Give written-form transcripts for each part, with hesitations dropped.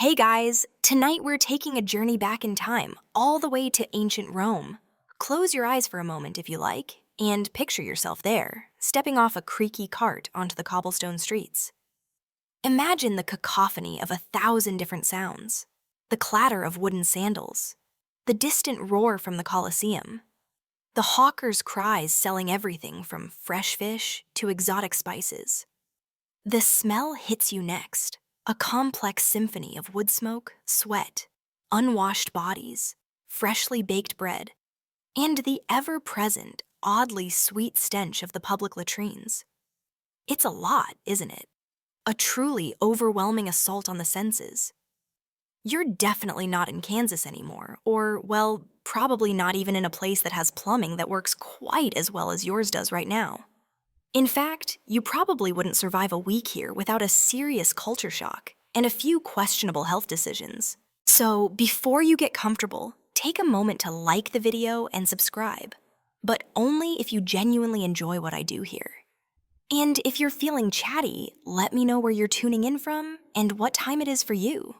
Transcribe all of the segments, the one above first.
Hey guys, tonight we're taking a journey back in time, all the way to ancient Rome. Close your eyes for a moment if you like, and picture yourself there, stepping off a creaky cart onto the cobblestone streets. Imagine the cacophony of 1,000 different sounds, the clatter of wooden sandals, the distant roar from the Colosseum, the hawkers' cries selling everything from fresh fish to exotic spices. The smell hits you next. A complex symphony of wood smoke, sweat, unwashed bodies, freshly baked bread, and the ever-present, oddly sweet stench of the public latrines. It's a lot, isn't it? A truly overwhelming assault on the senses. You're definitely not in Kansas anymore, or, well, probably not even in a place that has plumbing that works quite as well as yours does right now. In fact, you probably wouldn't survive a week here without a serious culture shock and a few questionable health decisions. So before you get comfortable, take a moment to like the video and subscribe, but only if you genuinely enjoy what I do here. And if you're feeling chatty, let me know where you're tuning in from and what time it is for you.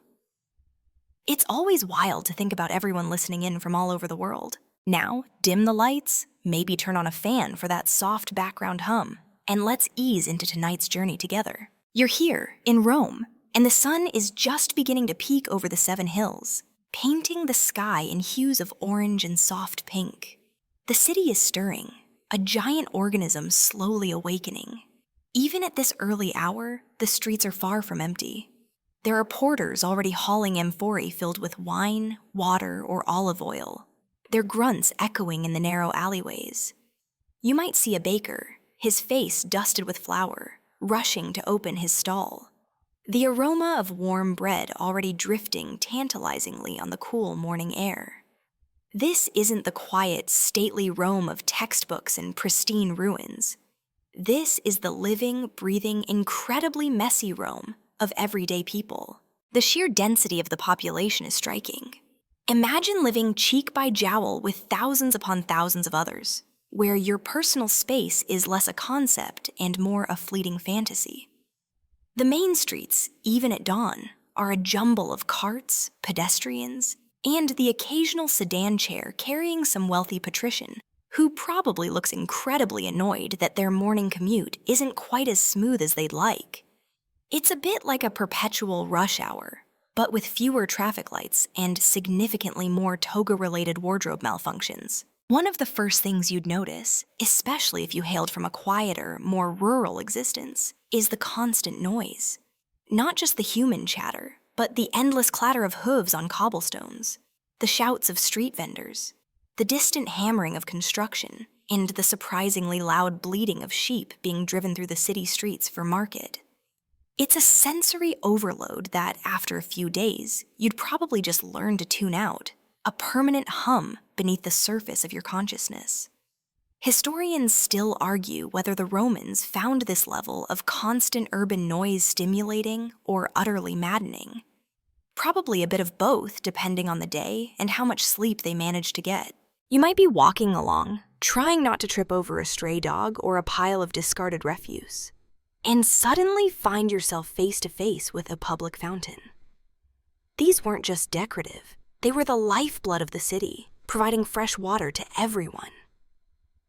It's always wild to think about everyone listening in from all over the world. Now, dim the lights, maybe turn on a fan for that soft background hum, and let's ease into tonight's journey together. You're here, in Rome, and the sun is just beginning to peek over the 7 hills, painting the sky in hues of orange and soft pink. The city is stirring, a giant organism slowly awakening. Even at this early hour, the streets are far from empty. There are porters already hauling amphorae filled with wine, water, or olive oil, their grunts echoing in the narrow alleyways. You might see a baker, his face dusted with flour, rushing to open his stall. The aroma of warm bread already drifting tantalizingly on the cool morning air. This isn't the quiet, stately Rome of textbooks and pristine ruins. This is the living, breathing, incredibly messy Rome of everyday people. The sheer density of the population is striking. Imagine living cheek by jowl with thousands upon thousands of others, where your personal space is less a concept and more a fleeting fantasy. The main streets, even at dawn, are a jumble of carts, pedestrians, and the occasional sedan chair carrying some wealthy patrician who probably looks incredibly annoyed that their morning commute isn't quite as smooth as they'd like. It's a bit like a perpetual rush hour, but with fewer traffic lights and significantly more toga-related wardrobe malfunctions. One of the first things you'd notice, especially if you hailed from a quieter, more rural existence, is the constant noise. Not just the human chatter, but the endless clatter of hooves on cobblestones, the shouts of street vendors, the distant hammering of construction, and the surprisingly loud bleating of sheep being driven through the city streets for market. It's a sensory overload that, after a few days, you'd probably just learn to tune out, a permanent hum beneath the surface of your consciousness. Historians still argue whether the Romans found this level of constant urban noise stimulating or utterly maddening. Probably a bit of both, depending on the day and how much sleep they managed to get. You might be walking along, trying not to trip over a stray dog or a pile of discarded refuse, and suddenly find yourself face to face with a public fountain. These weren't just decorative, they were the lifeblood of the city, providing fresh water to everyone.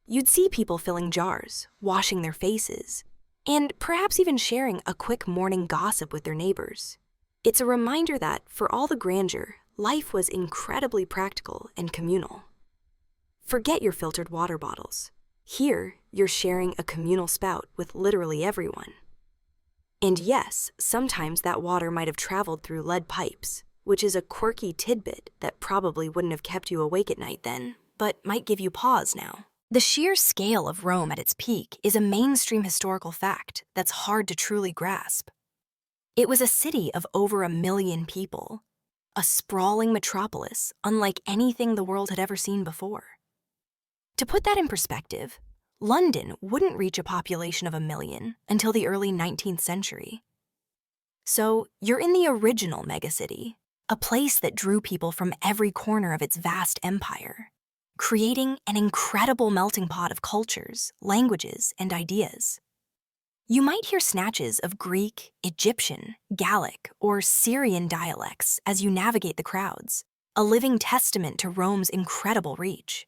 You'd see people filling jars, washing their faces, and perhaps even sharing a quick morning gossip with their neighbors. It's a reminder that, for all the grandeur, life was incredibly practical and communal. Forget your filtered water bottles. Here, you're sharing a communal spout with literally everyone. And yes, sometimes that water might have traveled through lead pipes, which is a quirky tidbit that probably wouldn't have kept you awake at night then, but might give you pause now. The sheer scale of Rome at its peak is a mainstream historical fact that's hard to truly grasp. It was a city of over 1 million people, a sprawling metropolis unlike anything the world had ever seen before. To put that in perspective, London wouldn't reach a population of 1 million until the early 19th century. So you're in the original megacity, a place that drew people from every corner of its vast empire, creating an incredible melting pot of cultures, languages, and ideas. You might hear snatches of Greek, Egyptian, Gallic, or Syrian dialects as you navigate the crowds, a living testament to Rome's incredible reach.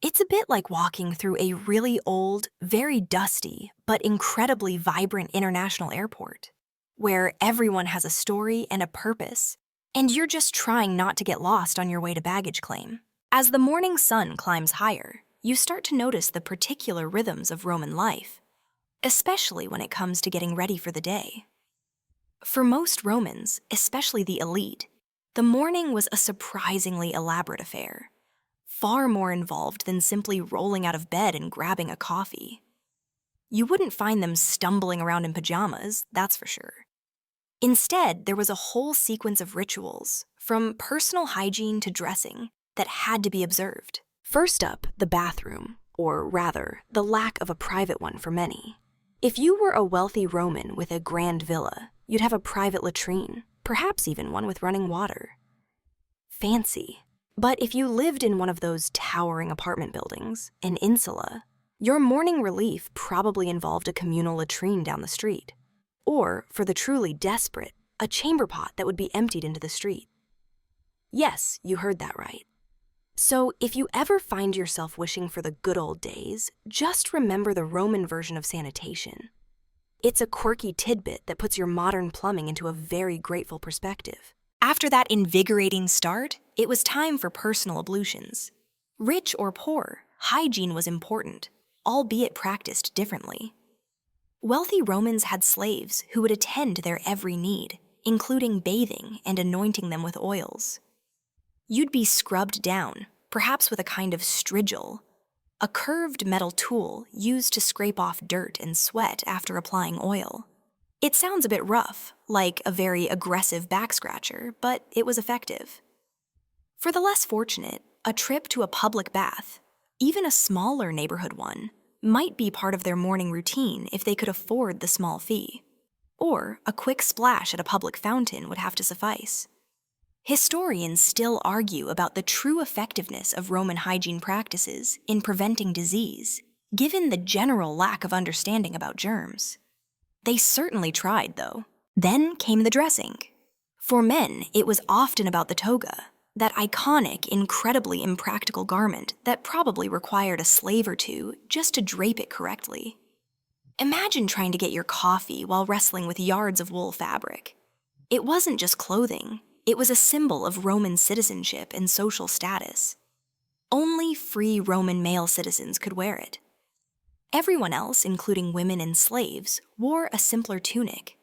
It's a bit like walking through a really old, very dusty, but incredibly vibrant international airport, where everyone has a story and a purpose, and you're just trying not to get lost on your way to baggage claim. As the morning sun climbs higher, you start to notice the particular rhythms of Roman life, especially when it comes to getting ready for the day. For most Romans, especially the elite, the morning was a surprisingly elaborate affair, far more involved than simply rolling out of bed and grabbing a coffee. You wouldn't find them stumbling around in pajamas, that's for sure. Instead, there was a whole sequence of rituals, from personal hygiene to dressing, that had to be observed. First up, the bathroom, or rather, the lack of a private one for many. If you were a wealthy Roman with a grand villa, you'd have a private latrine, perhaps even one with running water. Fancy. But if you lived in one of those towering apartment buildings, an insula, your morning relief probably involved a communal latrine down the street. Or, for the truly desperate, a chamber pot that would be emptied into the street. Yes, you heard that right. So, if you ever find yourself wishing for the good old days, just remember the Roman version of sanitation. It's a quirky tidbit that puts your modern plumbing into a very grateful perspective. After that invigorating start, it was time for personal ablutions. Rich or poor, hygiene was important, albeit practiced differently. Wealthy Romans had slaves who would attend to their every need, including bathing and anointing them with oils. You'd be scrubbed down, perhaps with a kind of strigil, a curved metal tool used to scrape off dirt and sweat after applying oil. It sounds a bit rough, like a very aggressive back scratcher, but it was effective. For the less fortunate, a trip to a public bath, even a smaller neighborhood one, might be part of their morning routine if they could afford the small fee. Or a quick splash at a public fountain would have to suffice. Historians still argue about the true effectiveness of Roman hygiene practices in preventing disease, given the general lack of understanding about germs. They certainly tried, though. Then came the dressing. For men, it was often about the toga, that iconic, incredibly impractical garment that probably required a slave or two just to drape it correctly. Imagine trying to get your coffee while wrestling with yards of wool fabric. It wasn't just clothing, it was a symbol of Roman citizenship and social status. Only free Roman male citizens could wear it. Everyone else, including women and slaves, wore a simpler tunic.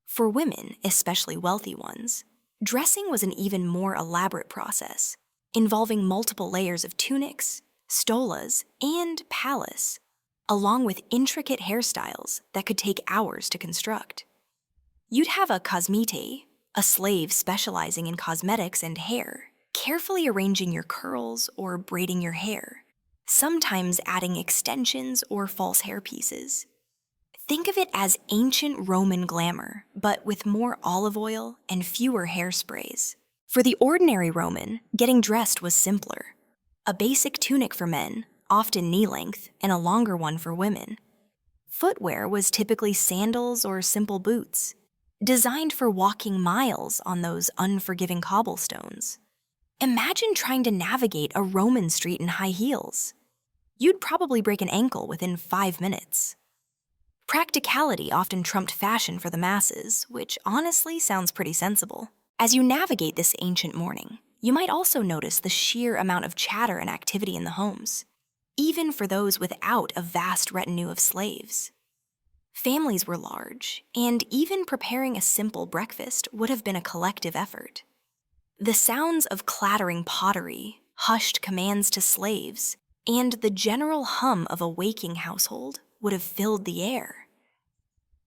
For women, especially wealthy ones, dressing was an even more elaborate process, involving multiple layers of tunics, stolas, and pallas, along with intricate hairstyles that could take hours to construct. You'd have a kosmete, a slave specializing in cosmetics and hair, carefully arranging your curls or braiding your hair, sometimes adding extensions or false hair pieces. Think of it as ancient Roman glamour, but with more olive oil and fewer hairsprays. For the ordinary Roman, getting dressed was simpler. A basic tunic for men, often knee-length, and a longer one for women. Footwear was typically sandals or simple boots, designed for walking miles on those unforgiving cobblestones. Imagine trying to navigate a Roman street in high heels. You'd probably break an ankle within 5 minutes. Practicality often trumped fashion for the masses, which honestly sounds pretty sensible. As you navigate this ancient morning, you might also notice the sheer amount of chatter and activity in the homes, even for those without a vast retinue of slaves. Families were large, and even preparing a simple breakfast would have been a collective effort. The sounds of clattering pottery, hushed commands to slaves, and the general hum of a waking household would have filled the air.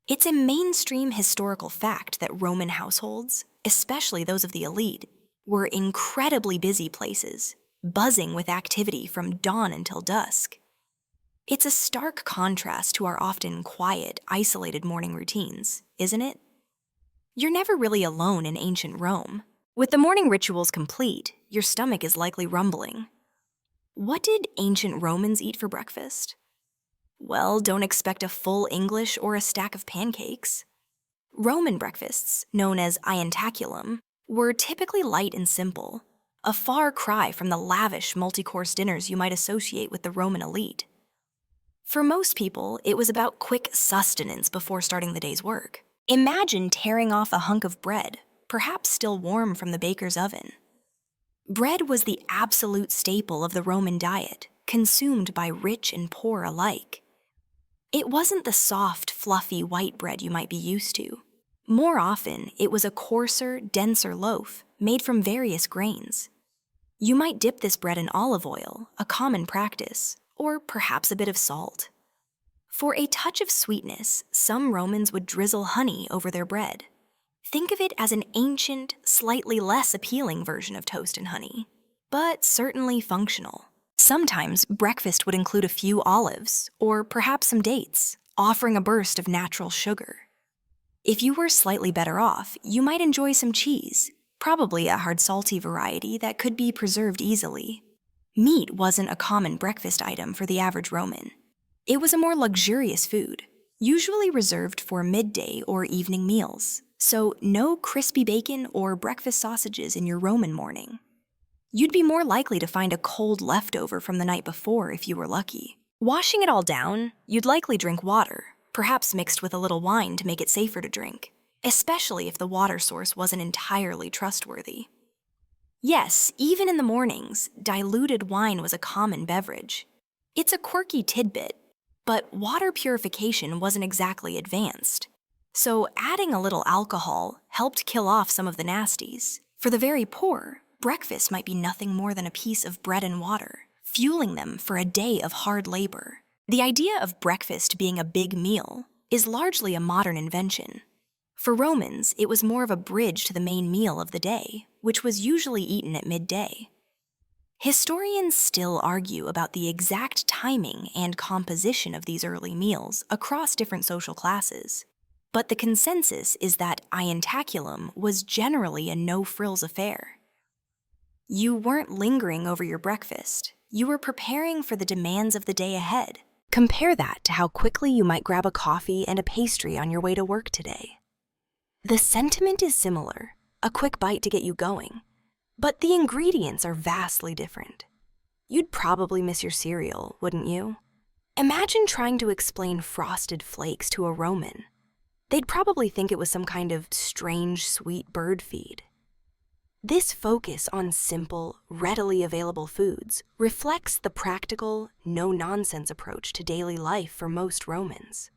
It's a mainstream historical fact that Roman households, especially those of the elite, were incredibly busy places, buzzing with activity from dawn until dusk. It's a stark contrast to our often quiet, isolated morning routines, isn't it? You're never really alone in ancient Rome. With the morning rituals complete, your stomach is likely rumbling. What did ancient Romans eat for breakfast? Well, don't expect a full English or a stack of pancakes. Roman breakfasts, known as ientaculum, were typically light and simple, a far cry from the lavish multi-course dinners you might associate with the Roman elite. For most people, it was about quick sustenance before starting the day's work. Imagine tearing off a hunk of bread, perhaps still warm from the baker's oven. Bread was the absolute staple of the Roman diet, consumed by rich and poor alike. It wasn't the soft, fluffy white bread you might be used to. More often, it was a coarser, denser loaf made from various grains. You might dip this bread in olive oil, a common practice, or perhaps a bit of salt. For a touch of sweetness, some Romans would drizzle honey over their bread. Think of it as an ancient, slightly less appealing version of toast and honey, but certainly functional. Sometimes breakfast would include a few olives, or perhaps some dates, offering a burst of natural sugar. If you were slightly better off, you might enjoy some cheese, probably a hard salty variety that could be preserved easily. Meat wasn't a common breakfast item for the average Roman. It was a more luxurious food, usually reserved for midday or evening meals, so no crispy bacon or breakfast sausages in your Roman morning. You'd be more likely to find a cold leftover from the night before if you were lucky. Washing it all down, you'd likely drink water, perhaps mixed with a little wine to make it safer to drink, especially if the water source wasn't entirely trustworthy. Yes, even in the mornings, diluted wine was a common beverage. It's a quirky tidbit, but water purification wasn't exactly advanced. So adding a little alcohol helped kill off some of the nasties. For the very poor, breakfast might be nothing more than a piece of bread and water, fueling them for a day of hard labor. The idea of breakfast being a big meal is largely a modern invention. For Romans, it was more of a bridge to the main meal of the day, which was usually eaten at midday. Historians still argue about the exact timing and composition of these early meals across different social classes, but the consensus is that ientaculum was generally a no-frills affair. You weren't lingering over your breakfast. You were preparing for the demands of the day ahead. Compare that to how quickly you might grab a coffee and a pastry on your way to work today. The sentiment is similar, a quick bite to get you going, but the ingredients are vastly different. You'd probably miss your cereal, wouldn't you? Imagine trying to explain Frosted Flakes to a Roman. They'd probably think it was some kind of strange, sweet bird feed. This focus on simple, readily available foods reflects the practical, no-nonsense approach to daily life for most Romans.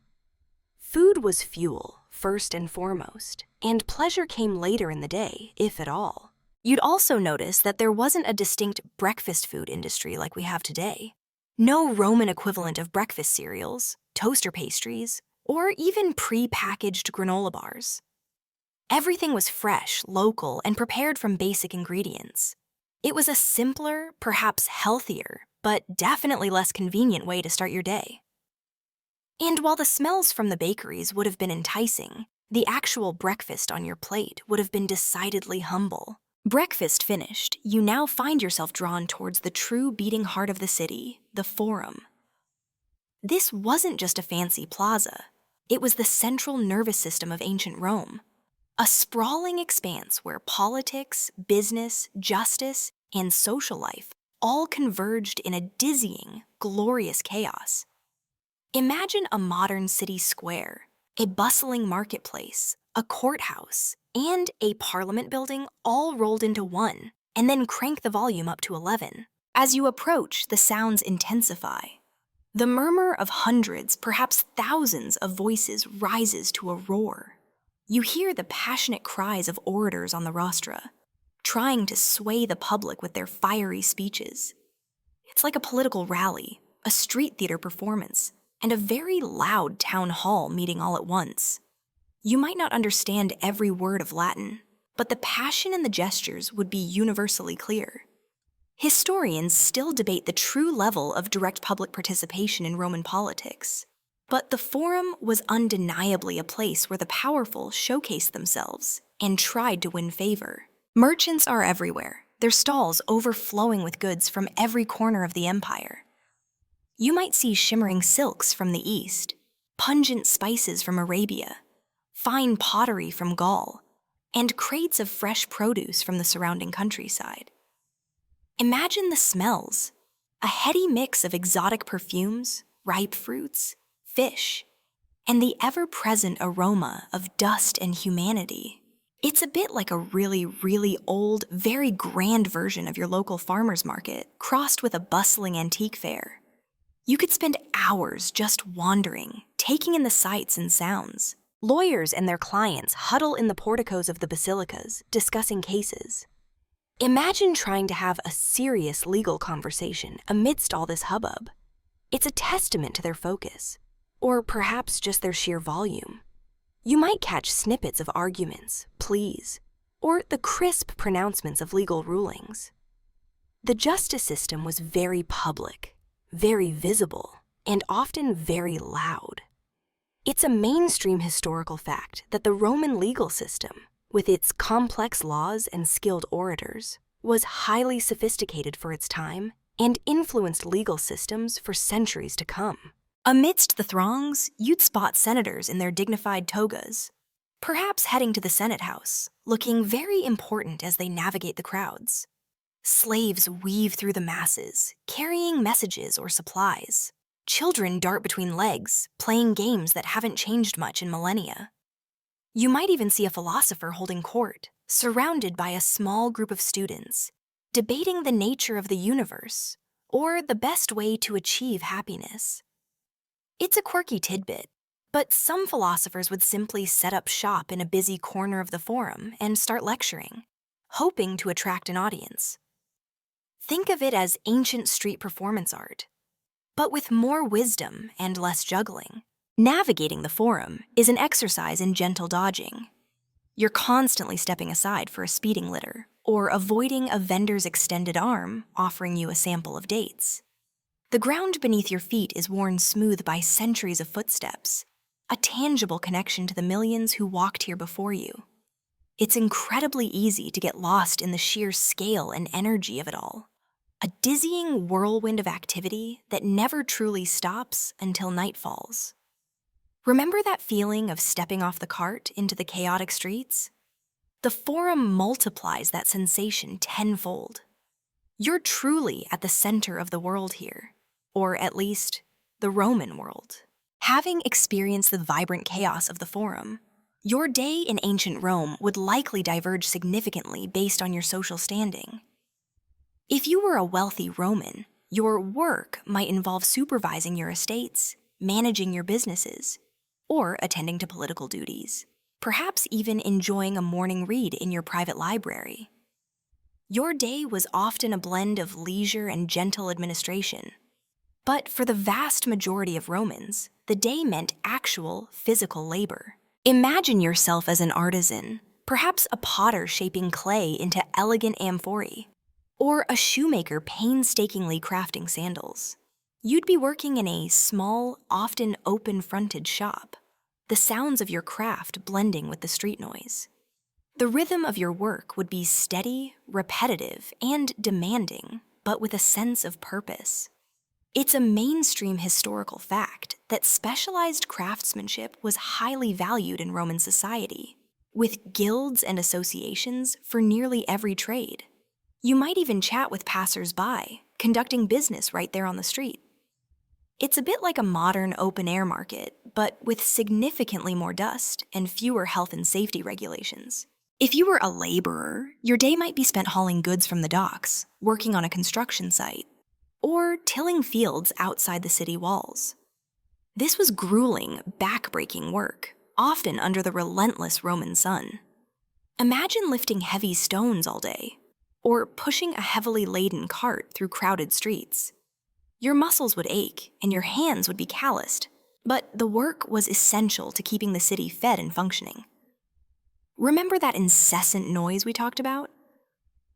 Food was fuel, first and foremost, and pleasure came later in the day, if at all. You'd also notice that there wasn't a distinct breakfast food industry like we have today. No Roman equivalent of breakfast cereals, toaster pastries, or even pre-packaged granola bars. Everything was fresh, local, and prepared from basic ingredients. It was a simpler, perhaps healthier, but definitely less convenient way to start your day. And while the smells from the bakeries would have been enticing, the actual breakfast on your plate would have been decidedly humble. Breakfast finished, you now find yourself drawn towards the true beating heart of the city, the Forum. This wasn't just a fancy plaza. It was the central nervous system of ancient Rome. A sprawling expanse where politics, business, justice, and social life all converged in a dizzying, glorious chaos. Imagine a modern city square, a bustling marketplace, a courthouse, and a parliament building all rolled into one, and then crank the volume up to 11. As you approach, the sounds intensify. The murmur of hundreds, perhaps thousands of voices rises to a roar. You hear the passionate cries of orators on the rostra, trying to sway the public with their fiery speeches. It's like a political rally, a street theater performance, and a very loud town hall meeting all at once. You might not understand every word of Latin, but the passion in the gestures would be universally clear. Historians still debate the true level of direct public participation in Roman politics. But the Forum was undeniably a place where the powerful showcased themselves and tried to win favor. Merchants are everywhere, their stalls overflowing with goods from every corner of the empire. You might see shimmering silks from the east, pungent spices from Arabia, fine pottery from Gaul, and crates of fresh produce from the surrounding countryside. Imagine the smells, a heady mix of exotic perfumes, ripe fruits, fish, and the ever-present aroma of dust and humanity. It's a bit like a really, really old, very grand version of your local farmer's market, crossed with a bustling antique fair. You could spend hours just wandering, taking in the sights and sounds. Lawyers and their clients huddle in the porticos of the basilicas, discussing cases. Imagine trying to have a serious legal conversation amidst all this hubbub. It's a testament to their focus, or perhaps just their sheer volume. You might catch snippets of arguments, pleas, or the crisp pronouncements of legal rulings. The justice system was very public, very visible, and often very loud. It's a mainstream historical fact that the Roman legal system, with its complex laws and skilled orators, was highly sophisticated for its time and influenced legal systems for centuries to come. Amidst the throngs, you'd spot senators in their dignified togas, perhaps heading to the Senate House, looking very important as they navigate the crowds. Slaves weave through the masses, carrying messages or supplies. Children dart between legs, playing games that haven't changed much in millennia. You might even see a philosopher holding court, surrounded by a small group of students, debating the nature of the universe or the best way to achieve happiness. It's a quirky tidbit, but some philosophers would simply set up shop in a busy corner of the forum and start lecturing, hoping to attract an audience. Think of it as ancient street performance art, but with more wisdom and less juggling. Navigating the forum is an exercise in gentle dodging. You're constantly stepping aside for a speeding litter or avoiding a vendor's extended arm offering you a sample of dates. The ground beneath your feet is worn smooth by centuries of footsteps, a tangible connection to the millions who walked here before you. It's incredibly easy to get lost in the sheer scale and energy of it all. A dizzying whirlwind of activity that never truly stops until night falls. Remember that feeling of stepping off the cart into the chaotic streets? The forum multiplies that sensation tenfold. You're truly at the center of the world here, or at least, the Roman world. Having experienced the vibrant chaos of the forum, your day in ancient Rome would likely diverge significantly based on your social standing. If you were a wealthy Roman, your work might involve supervising your estates, managing your businesses, or attending to political duties, perhaps even enjoying a morning read in your private library. Your day was often a blend of leisure and gentle administration. But for the vast majority of Romans, the day meant actual physical labor. Imagine yourself as an artisan, perhaps a potter shaping clay into elegant amphorae, or a shoemaker painstakingly crafting sandals. You'd be working in a small, often open-fronted shop, the sounds of your craft blending with the street noise. The rhythm of your work would be steady, repetitive, and demanding, but with a sense of purpose. It's a mainstream historical fact that specialized craftsmanship was highly valued in Roman society, with guilds and associations for nearly every trade. You might even chat with passers-by, conducting business right there on the street. It's a bit like a modern open-air market, but with significantly more dust and fewer health and safety regulations. If you were a laborer, your day might be spent hauling goods from the docks, working on a construction site, or tilling fields outside the city walls. This was grueling, back-breaking work, often under the relentless Roman sun. Imagine lifting heavy stones all day, or pushing a heavily laden cart through crowded streets. Your muscles would ache and your hands would be calloused, but the work was essential to keeping the city fed and functioning. Remember that incessant noise we talked about?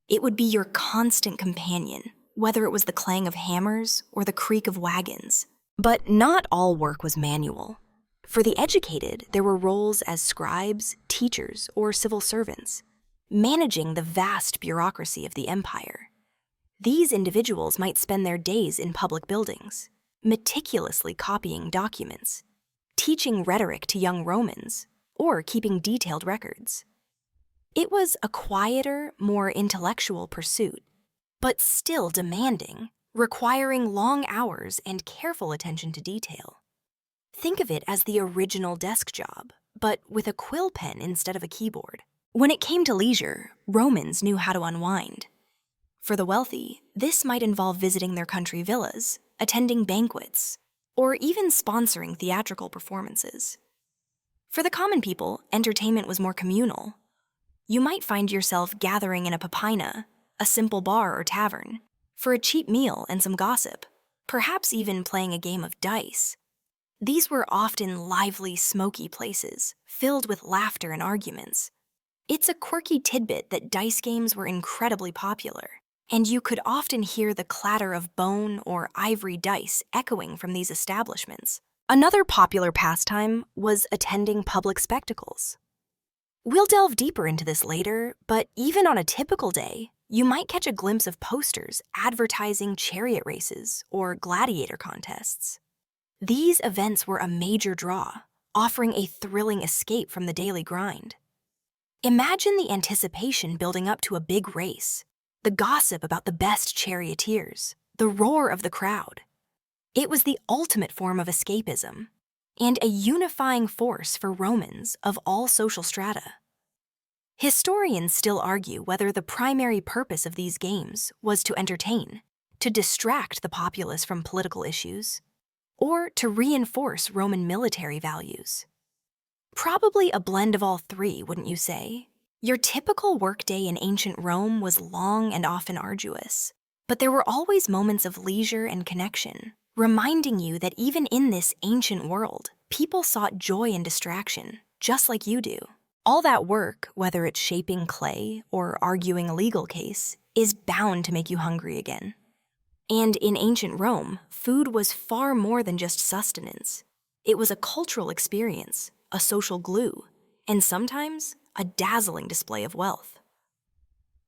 It would be your constant companion, whether it was the clang of hammers or the creak of wagons. But not all work was manual. For the educated, there were roles as scribes, teachers, or civil servants, managing the vast bureaucracy of the empire. These individuals might spend their days in public buildings, meticulously copying documents, teaching rhetoric to young Romans, or keeping detailed records. It was a quieter, more intellectual pursuit, but still demanding, requiring long hours and careful attention to detail. Think of it as the original desk job, but with a quill pen instead of a keyboard. When it came to leisure, Romans knew how to unwind. For the wealthy, this might involve visiting their country villas, attending banquets, or even sponsoring theatrical performances. For the common people, entertainment was more communal. You might find yourself gathering in a papina, a simple bar or tavern, for a cheap meal and some gossip, perhaps even playing a game of dice. These were often lively, smoky places, filled with laughter and arguments. It's a quirky tidbit that dice games were incredibly popular, and you could often hear the clatter of bone or ivory dice echoing from these establishments. Another popular pastime was attending public spectacles. We'll delve deeper into this later, but even on a typical day, you might catch a glimpse of posters advertising chariot races or gladiator contests. These events were a major draw, offering a thrilling escape from the daily grind. Imagine the anticipation building up to a big race, the gossip about the best charioteers, the roar of the crowd. It was the ultimate form of escapism, and a unifying force for Romans of all social strata. Historians still argue whether the primary purpose of these games was to entertain, to distract the populace from political issues, or to reinforce Roman military values. Probably a blend of all three, wouldn't you say? Your typical workday in ancient Rome was long and often arduous, but there were always moments of leisure and connection, reminding you that even in this ancient world, people sought joy and distraction, just like you do. All that work, whether it's shaping clay or arguing a legal case, is bound to make you hungry again. And in ancient Rome, food was far more than just sustenance. It was a cultural experience, a social glue, and sometimes a dazzling display of wealth.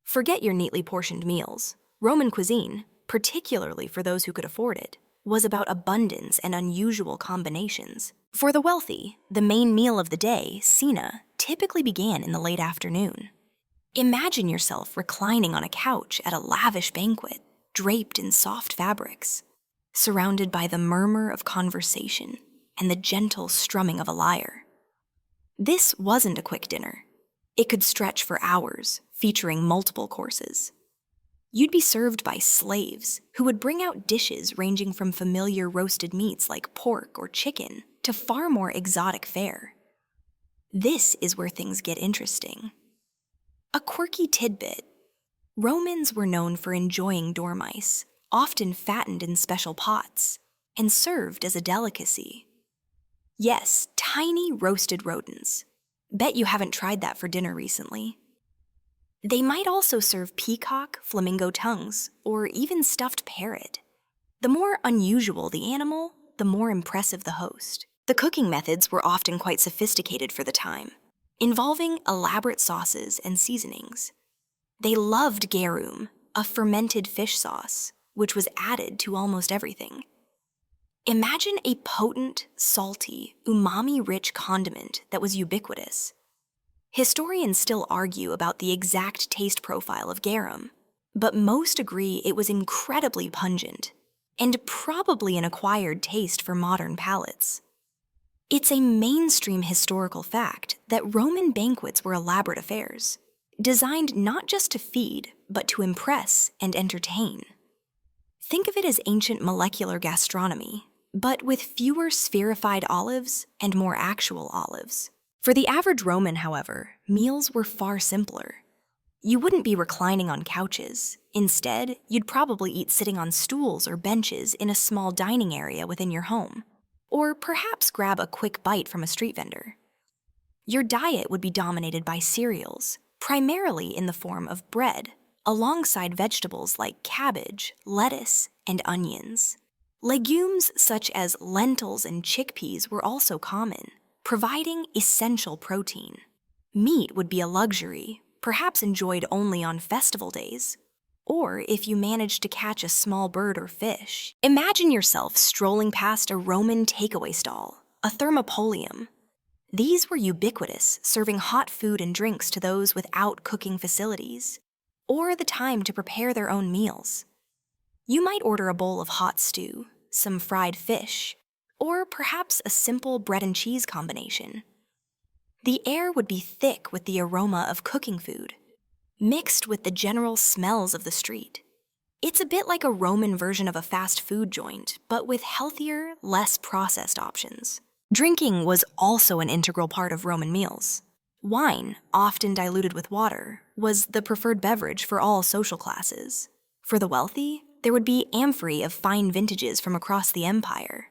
Forget your neatly portioned meals. Roman cuisine, particularly for those who could afford it, was about abundance and unusual combinations. For the wealthy, the main meal of the day, cena, typically began in the late afternoon. Imagine yourself reclining on a couch at a lavish banquet, draped in soft fabrics, surrounded by the murmur of conversation and the gentle strumming of a lyre. This wasn't a quick dinner. It could stretch for hours, featuring multiple courses. You'd be served by slaves who would bring out dishes ranging from familiar roasted meats like pork or chicken to far more exotic fare. This is where things get interesting. A quirky tidbit: Romans were known for enjoying dormice, often fattened in special pots, and served as a delicacy. Yes, tiny roasted rodents. Bet you haven't tried that for dinner recently. They might also serve peacock, flamingo tongues, or even stuffed parrot. The more unusual the animal, the more impressive the host. The cooking methods were often quite sophisticated for the time, involving elaborate sauces and seasonings. They loved garum, a fermented fish sauce, which was added to almost everything. Imagine a potent, salty, umami-rich condiment that was ubiquitous. Historians still argue about the exact taste profile of garum, but most agree it was incredibly pungent, and probably an acquired taste for modern palates. It's a mainstream historical fact that Roman banquets were elaborate affairs, designed not just to feed, but to impress and entertain. Think of it as ancient molecular gastronomy, but with fewer spherified olives and more actual olives. For the average Roman, however, meals were far simpler. You wouldn't be reclining on couches. Instead, you'd probably eat sitting on stools or benches in a small dining area within your home, or perhaps grab a quick bite from a street vendor. Your diet would be dominated by cereals, primarily in the form of bread, alongside vegetables like cabbage, lettuce, and onions. Legumes such as lentils and chickpeas were also common, providing essential protein. Meat would be a luxury, perhaps enjoyed only on festival days, or if you managed to catch a small bird or fish. Imagine yourself strolling past a Roman takeaway stall, a thermopolium. These were ubiquitous, serving hot food and drinks to those without cooking facilities, or the time to prepare their own meals. You might order a bowl of hot stew, some fried fish, or perhaps a simple bread and cheese combination. The air would be thick with the aroma of cooking food, mixed with the general smells of the street. It's a bit like a Roman version of a fast food joint, but with healthier, less processed options. Drinking was also an integral part of Roman meals. Wine, often diluted with water, was the preferred beverage for all social classes. For the wealthy, there would be amphorae of fine vintages from across the empire.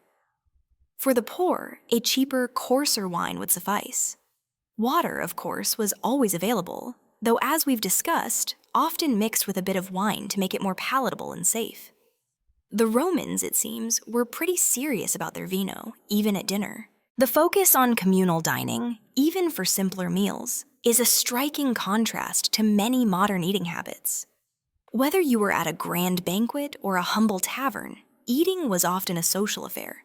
For the poor, a cheaper, coarser wine would suffice. Water, of course, was always available, though as we've discussed, often mixed with a bit of wine to make it more palatable and safe. The Romans, it seems, were pretty serious about their vino, even at dinner. The focus on communal dining, even for simpler meals, is a striking contrast to many modern eating habits. Whether you were at a grand banquet or a humble tavern, eating was often a social affair,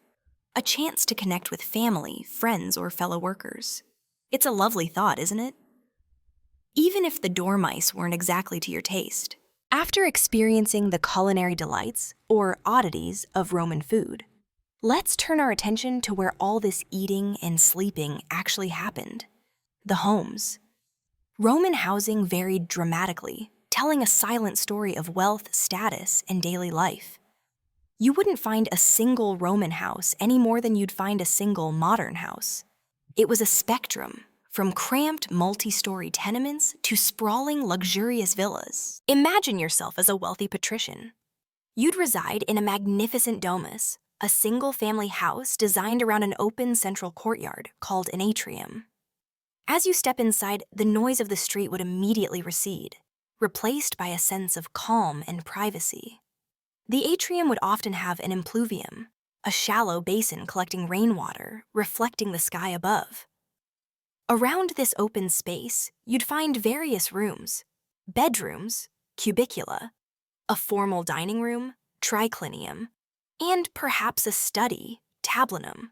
a chance to connect with family, friends, or fellow workers. It's a lovely thought, isn't it? Even if the dormice weren't exactly to your taste. After experiencing the culinary delights, or oddities, of Roman food, let's turn our attention to where all this eating and sleeping actually happened: the homes. Roman housing varied dramatically, telling a silent story of wealth, status, and daily life. You wouldn't find a single Roman house any more than you'd find a single modern house. It was a spectrum, from cramped multi-story tenements to sprawling luxurious villas. Imagine yourself as a wealthy patrician. You'd reside in a magnificent domus, a single-family house designed around an open central courtyard called an atrium. As you step inside, the noise of the street would immediately recede, replaced by a sense of calm and privacy. The atrium would often have an impluvium, a shallow basin collecting rainwater, reflecting the sky above. Around this open space, you'd find various rooms: bedrooms, cubicula, a formal dining room, triclinium, and perhaps a study, tablinum.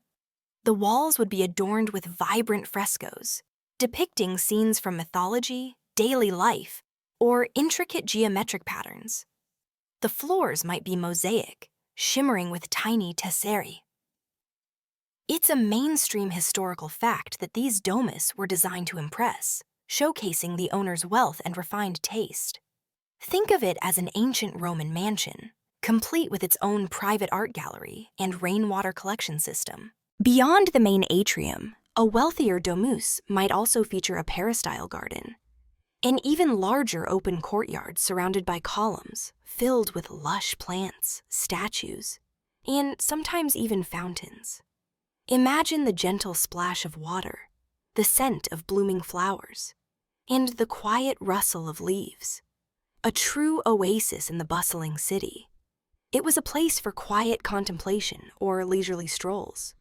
The walls would be adorned with vibrant frescoes, depicting scenes from mythology, daily life, or intricate geometric patterns. The floors might be mosaic, shimmering with tiny tesserae. It's a mainstream historical fact that these domus were designed to impress, showcasing the owner's wealth and refined taste. Think of it as an ancient Roman mansion, complete with its own private art gallery and rainwater collection system. Beyond the main atrium, a wealthier domus might also feature a peristyle garden, an even larger open courtyard surrounded by columns, filled with lush plants, statues, and sometimes even fountains. Imagine the gentle splash of water, the scent of blooming flowers, and the quiet rustle of leaves. A true oasis in the bustling city. It was a place for quiet contemplation or leisurely strolls.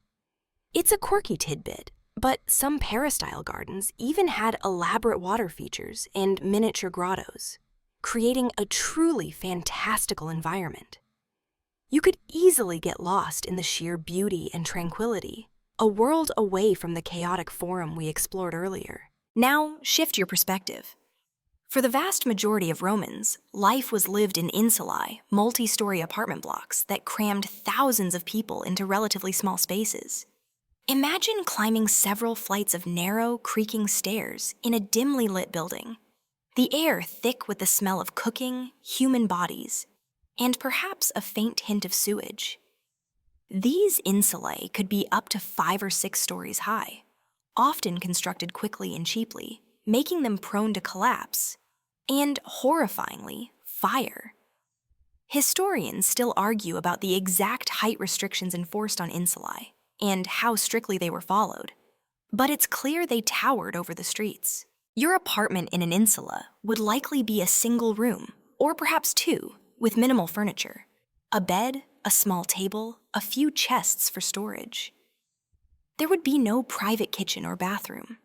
It's a quirky tidbit, but some peristyle gardens even had elaborate water features and miniature grottos, creating a truly fantastical environment. You could easily get lost in the sheer beauty and tranquility, a world away from the chaotic forum we explored earlier. Now, shift your perspective. For the vast majority of Romans, life was lived in insulae, multi-story apartment blocks that crammed thousands of people into relatively small spaces. Imagine climbing several flights of narrow, creaking stairs in a dimly lit building, the air thick with the smell of cooking, human bodies, and perhaps a faint hint of sewage. These insulae could be up to 5 or 6 stories high, often constructed quickly and cheaply, making them prone to collapse, and, horrifyingly, fire. Historians still argue about the exact height restrictions enforced on insulae, and how strictly they were followed, but it's clear they towered over the streets. Your apartment in an insula would likely be a single room, or perhaps 2, with minimal furniture: a bed, a small table, a few chests for storage. There would be no private kitchen or bathroom.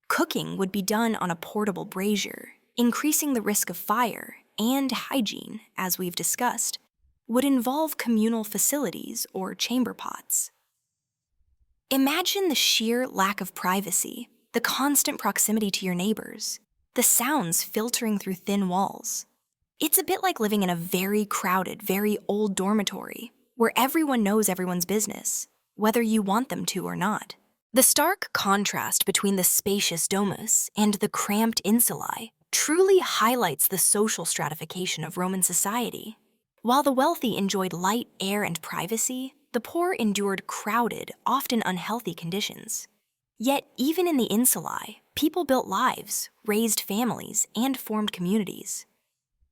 Cooking would be done on a portable brazier, increasing the risk of fire and hygiene, as we've discussed, would involve communal facilities or chamber pots. Imagine the sheer lack of privacy, the constant proximity to your neighbors, the sounds filtering through thin walls. It's a bit like living in a very crowded, very old dormitory, where everyone knows everyone's business, whether you want them to or not. The stark contrast between the spacious domus and the cramped insulae truly highlights the social stratification of Roman society. While the wealthy enjoyed light air and privacy, the poor endured crowded, often unhealthy conditions. Yet, even in the insulae, people built lives, raised families, and formed communities.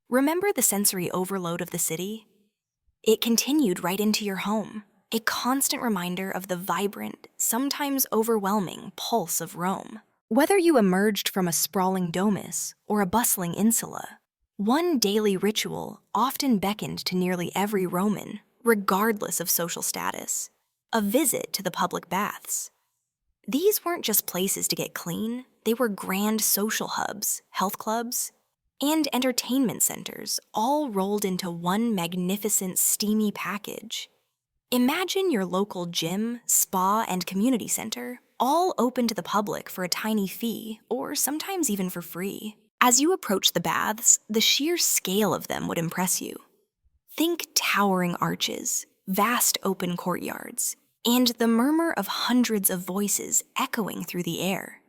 Remember the sensory overload of the city? It continued right into your home, a constant reminder of the vibrant, sometimes overwhelming pulse of Rome. Whether you emerged from a sprawling domus or a bustling insula, one daily ritual often beckoned to nearly every Roman, regardless of social status: a visit to the public baths. These weren't just places to get clean, they were grand social hubs, health clubs, and entertainment centers, all rolled into one magnificent, steamy package. Imagine your local gym, spa, and community center, all open to the public for a tiny fee, or sometimes even for free. As you approach the baths, the sheer scale of them would impress you. Think towering arches, vast open courtyards, and the murmur of hundreds of voices echoing through the air.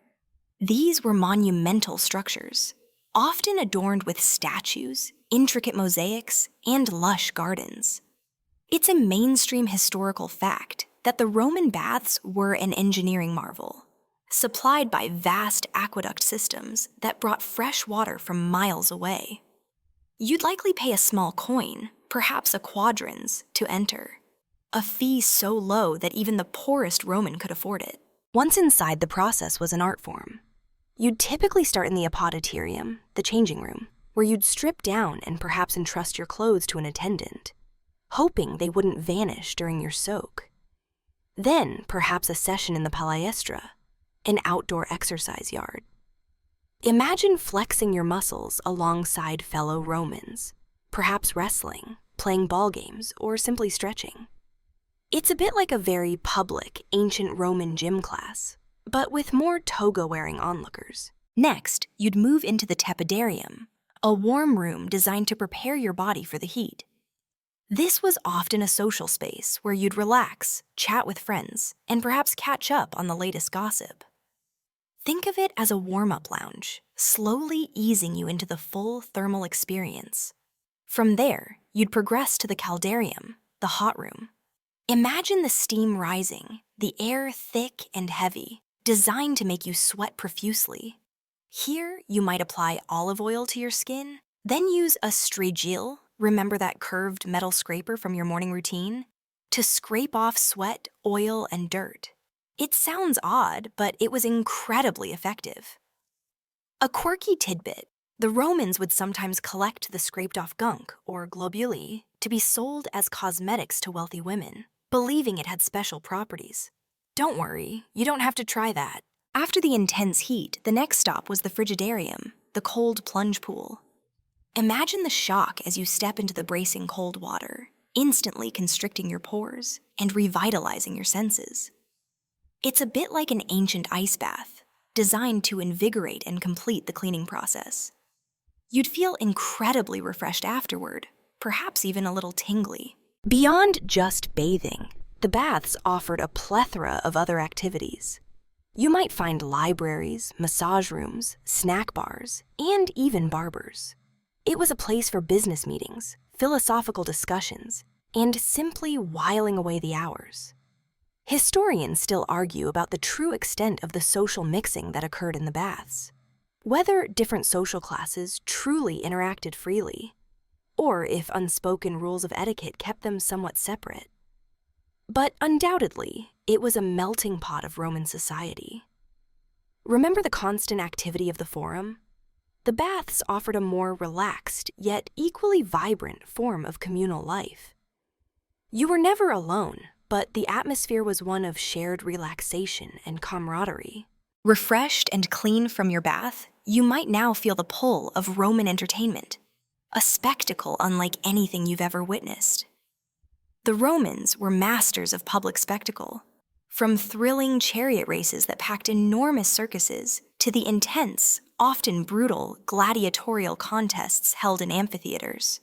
These were monumental structures, often adorned with statues, intricate mosaics, and lush gardens. It's a mainstream historical fact that the Roman baths were an engineering marvel, supplied by vast aqueduct systems that brought fresh water from miles away. You'd likely pay a small coin, perhaps a quadrans, to enter, a fee so low that even the poorest Roman could afford it. Once inside, the process was an art form. You'd typically start in the apoditerium, the changing room, where you'd strip down and perhaps entrust your clothes to an attendant, hoping they wouldn't vanish during your soak. Then, perhaps a session in the palestra, an outdoor exercise yard. Imagine flexing your muscles alongside fellow Romans, perhaps wrestling, playing ball games, or simply stretching. It's a bit like a very public, ancient Roman gym class, but with more toga-wearing onlookers. Next, you'd move into the tepidarium, a warm room designed to prepare your body for the heat. This was often a social space where you'd relax, chat with friends, and perhaps catch up on the latest gossip. Think of it as a warm-up lounge, slowly easing you into the full thermal experience. From there, you'd progress to the caldarium, the hot room. Imagine the steam rising, the air thick and heavy, designed to make you sweat profusely. Here, you might apply olive oil to your skin, then use a strigil, remember that curved metal scraper from your morning routine, to scrape off sweat, oil, and dirt. It sounds odd, but it was incredibly effective. A quirky tidbit: the Romans would sometimes collect the scraped-off gunk, or globuli, to be sold as cosmetics to wealthy women, believing it had special properties. Don't worry, you don't have to try that. After the intense heat, the next stop was the frigidarium, the cold plunge pool. Imagine the shock as you step into the bracing cold water, instantly constricting your pores and revitalizing your senses. It's a bit like an ancient ice bath, designed to invigorate and complete the cleaning process. You'd feel incredibly refreshed afterward, perhaps even a little tingly. Beyond just bathing, the baths offered a plethora of other activities. You might find libraries, massage rooms, snack bars, and even barbers. It was a place for business meetings, philosophical discussions, and simply whiling away the hours. Historians still argue about the true extent of the social mixing that occurred in the baths, whether different social classes truly interacted freely, or if unspoken rules of etiquette kept them somewhat separate. But undoubtedly, it was a melting pot of Roman society. Remember the constant activity of the forum? The baths offered a more relaxed, yet equally vibrant form of communal life. You were never alone, but the atmosphere was one of shared relaxation and camaraderie. Refreshed and clean from your bath, you might now feel the pull of Roman entertainment. a spectacle unlike anything you've ever witnessed. The Romans were masters of public spectacle, from thrilling chariot races that packed enormous circuses to the intense, often brutal, gladiatorial contests held in amphitheaters.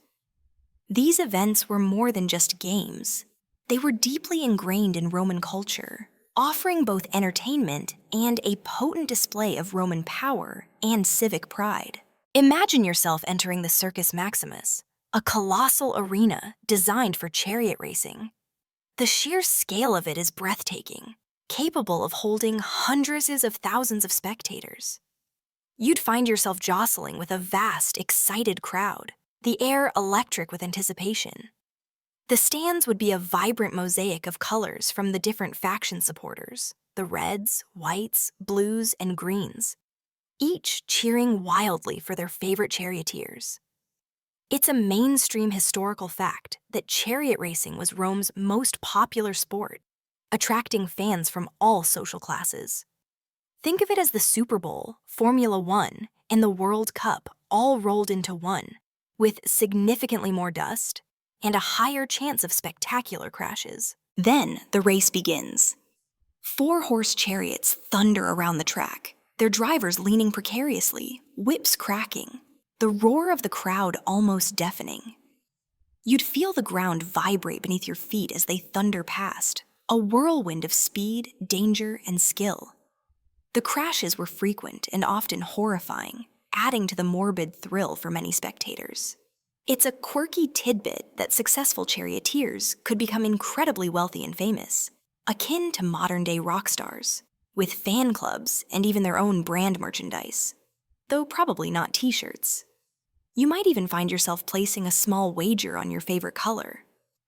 These events were more than just games. They were deeply ingrained in Roman culture, offering both entertainment and a potent display of Roman power and civic pride. Imagine yourself entering the Circus Maximus, a colossal arena designed for chariot racing. The sheer scale of it is breathtaking, capable of holding hundreds of thousands of spectators. You'd find yourself jostling with a vast, excited crowd, the air electric with anticipation. The stands would be a vibrant mosaic of colors from the different faction supporters, the reds, whites, blues, and greens, each cheering wildly for their favorite charioteers. It's a mainstream historical fact that chariot racing was Rome's most popular sport, attracting fans from all social classes. Think of it as the Super Bowl, Formula One, and the World Cup all rolled into one, with significantly more dust and a higher chance of spectacular crashes. Then the race begins. 4-horse chariots thunder around the track, their drivers leaning precariously, whips cracking, the roar of the crowd almost deafening. You'd feel the ground vibrate beneath your feet as they thunder past, a whirlwind of speed, danger, and skill. The crashes were frequent and often horrifying, adding to the morbid thrill for many spectators. It's a quirky tidbit that successful charioteers could become incredibly wealthy and famous, akin to modern-day rock stars, with fan clubs and even their own brand merchandise, though probably not t-shirts. You might even find yourself placing a small wager on your favorite color,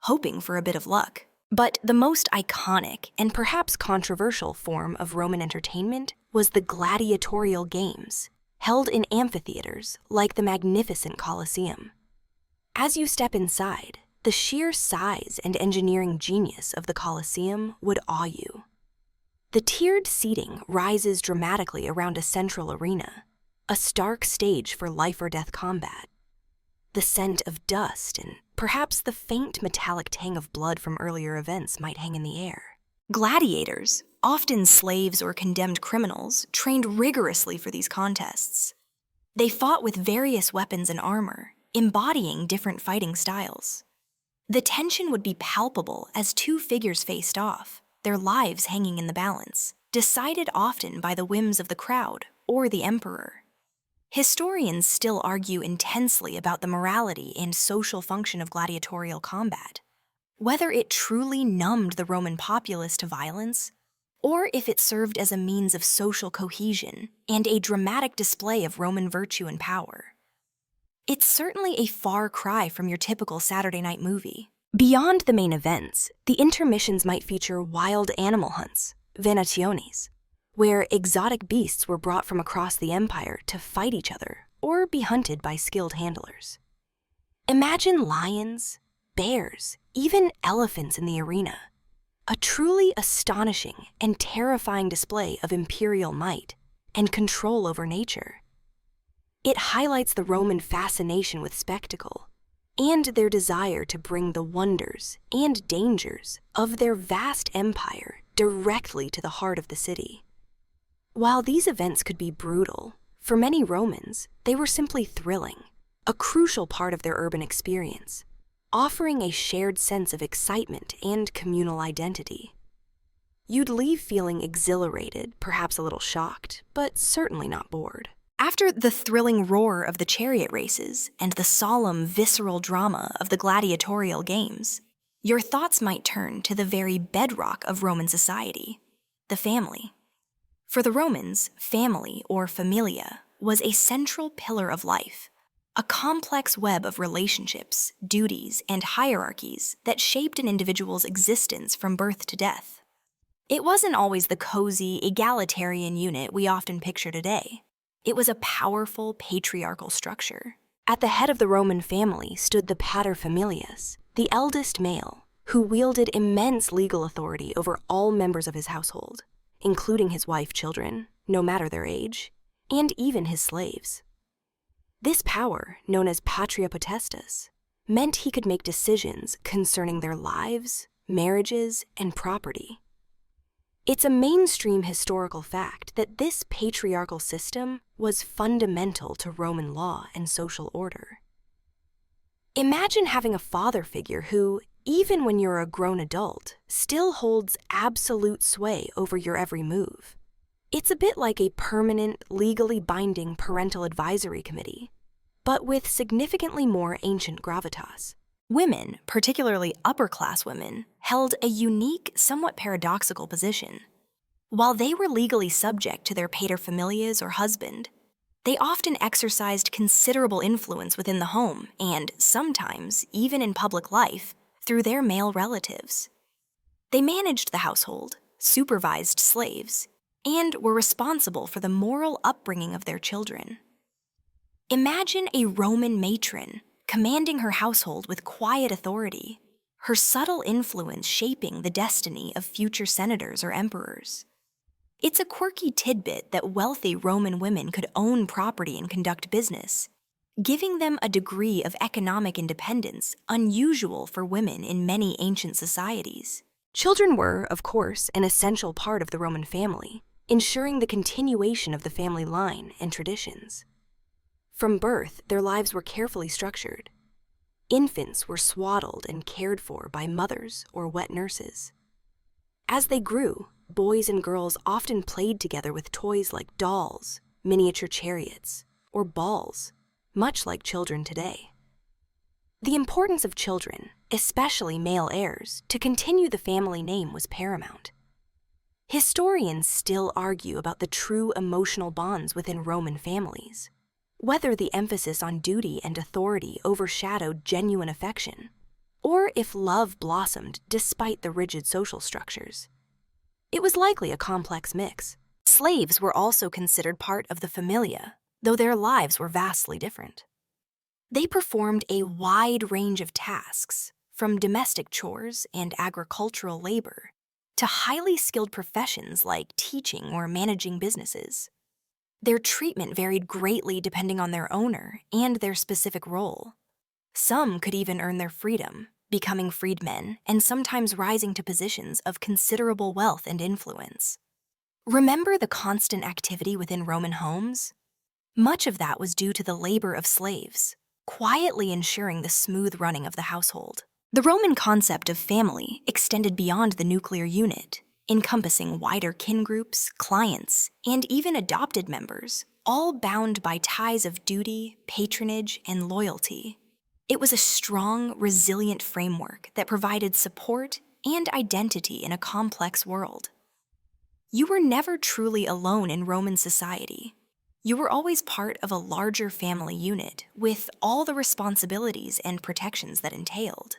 hoping for a bit of luck. But the most iconic and perhaps controversial form of Roman entertainment was the gladiatorial games, held in amphitheaters like the magnificent Colosseum. As you step inside, the sheer size and engineering genius of the Colosseum would awe you. The tiered seating rises dramatically around a central arena, a stark stage for life-or-death combat. The scent of dust and perhaps the faint metallic tang of blood from earlier events might hang in the air. Gladiators, often slaves or condemned criminals, trained rigorously for these contests. They fought with various weapons and armor, embodying different fighting styles. The tension would be palpable as two figures faced off, their lives hanging in the balance, decided often by the whims of the crowd or the emperor. Historians still argue intensely about the morality and social function of gladiatorial combat, whether it truly numbed the Roman populace to violence, or if it served as a means of social cohesion and a dramatic display of Roman virtue and power. It's certainly a far cry from your typical Saturday night movie. Beyond the main events, the intermissions might feature wild animal hunts, venationes, where exotic beasts were brought from across the empire to fight each other or be hunted by skilled handlers. Imagine lions, bears, even elephants in the arena, a truly astonishing and terrifying display of imperial might and control over nature. It highlights the Roman fascination with spectacle and their desire to bring the wonders and dangers of their vast empire directly to the heart of the city. While these events could be brutal, for many Romans, they were simply thrilling, a crucial part of their urban experience, offering a shared sense of excitement and communal identity. You'd leave feeling exhilarated, perhaps a little shocked, but certainly not bored. After the thrilling roar of the chariot races and the solemn, visceral drama of the gladiatorial games, your thoughts might turn to the very bedrock of Roman society, the family. For the Romans, family, or familia, was a central pillar of life, a complex web of relationships, duties, and hierarchies that shaped an individual's existence from birth to death. It wasn't always the cozy, egalitarian unit we often picture today. It was a powerful, patriarchal structure. At the head of the Roman family stood the paterfamilias, the eldest male, who wielded immense legal authority over all members of his household, including his wife, children, no matter their age, and even his slaves. This power, known as patria potestas, meant he could make decisions concerning their lives, marriages, and property. It's a mainstream historical fact that this patriarchal system was fundamental to Roman law and social order. Imagine having a father figure who, even when you're a grown adult, still holds absolute sway over your every move. It's a bit like a permanent, legally binding parental advisory committee, but with significantly more ancient gravitas. Women, particularly upper-class women, held a unique, somewhat paradoxical position. While they were legally subject to their paterfamilias or husband, they often exercised considerable influence within the home and, sometimes, even in public life, through their male relatives. They managed the household, supervised slaves, and were responsible for the moral upbringing of their children. Imagine a Roman matron commanding her household with quiet authority, her subtle influence shaping the destiny of future senators or emperors. It's a quirky tidbit that wealthy Roman women could own property and conduct business, giving them a degree of economic independence unusual for women in many ancient societies. Children were, of course, an essential part of the Roman family, ensuring the continuation of the family line and traditions. From birth, their lives were carefully structured. Infants were swaddled and cared for by mothers or wet nurses. As they grew, boys and girls often played together with toys like dolls, miniature chariots, or balls, much like children today. The importance of children, especially male heirs, to continue the family name was paramount. Historians still argue about the true emotional bonds within Roman families, whether the emphasis on duty and authority overshadowed genuine affection, or if love blossomed despite the rigid social structures. It was likely a complex mix. Slaves were also considered part of the familia, though their lives were vastly different. They performed a wide range of tasks, from domestic chores and agricultural labor to highly skilled professions like teaching or managing businesses. Their treatment varied greatly depending on their owner and their specific role. Some could even earn their freedom, becoming freedmen and sometimes rising to positions of considerable wealth and influence. Remember the constant activity within Roman homes? Much of that was due to the labor of slaves, quietly ensuring the smooth running of the household. The Roman concept of family extended beyond the nuclear unit, encompassing wider kin groups, clients, and even adopted members, all bound by ties of duty, patronage, and loyalty. It was a strong, resilient framework that provided support and identity in a complex world. You were never truly alone in Roman society. You were always part of a larger family unit with all the responsibilities and protections that entailed.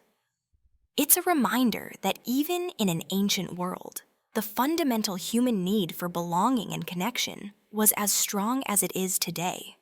It's a reminder that even in an ancient world, the fundamental human need for belonging and connection was as strong as it is today.